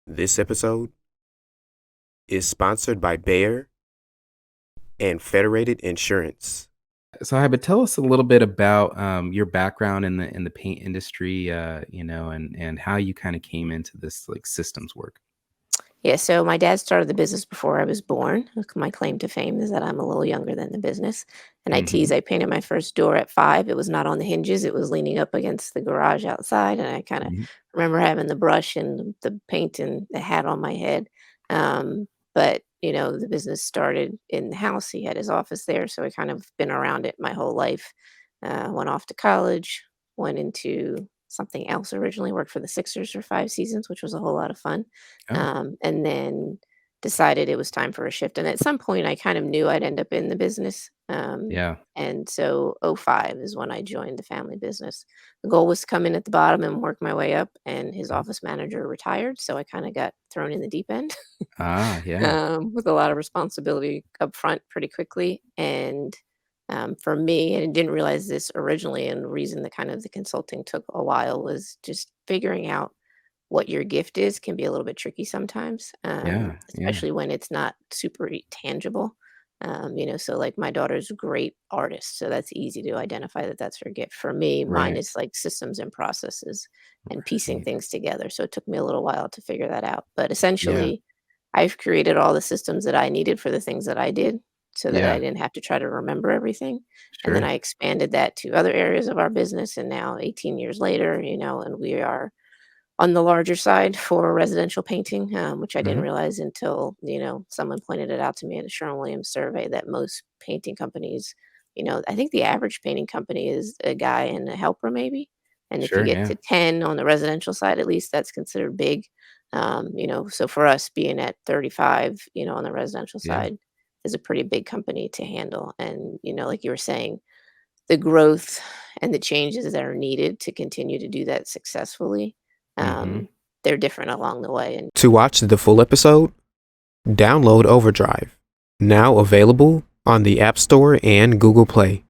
This episode is sponsored by Bayer and Federated Insurance. So, hi, but tell us a little bit about your background in the paint industry, and how you kind of came into this like systems work. Yeah, so my dad started the business before I was born. My claim to fame is that I'm a little younger than the business. And I tease, Hmm. I painted my first door at 5. It was not on the hinges, it was leaning up against the garage outside. And I kind of Hmm. remember having the brush and the paint and the hat on my head. But the business started in the house. He had his office there. So I kind of been around it my whole life. Went off to college, went into something else originally, worked for the Sixers for 5 seasons, which was a whole lot of fun, Oh, and then decided it was time for a shift. And at some point, I kind of knew I'd end up in the business. yeah. And so '05 is when I joined the family business. The goal was to come in at the bottom and work my way up. And his Mhm. office manager retired, so I kind of got thrown in the deep end Ah, yeah. with a lot of responsibility up front pretty quickly. And for me, and I didn't realize this originally, and the reason that kind of the consulting took a while was just figuring out what your gift is can be a little bit tricky sometimes, Yeah. Yeah. especially when it's not super tangible. So like my daughter's a great artist, so that's easy to identify that that's her gift. For me, mine Right. is like systems and processes and piecing Right. things together. So it took me a little while to figure that out. But Yeah. essentially, I've created all the systems that I needed for the things that I did so that I Yeah. didn't have to try to remember everything. And then Sure. I expanded that to other areas of our business. And now, 18 years later, and we are on the larger side for residential painting, which I didn't Hmm. realize until, someone pointed it out to me at a Sherwin-Williams survey that most painting companies, I think the average painting company is a guy and a helper maybe. And if you Sure. get Yeah. to 10 on the residential side, at least that's considered big. So for us being at 35, on the residential Yeah. side is a pretty big company to handle. And, like you were saying, the growth and the changes that are needed to continue to do that successfully, Hmm. um, they're different along the way. And To watch the full episode, download Overdrive, now available on the App Store and Google Play.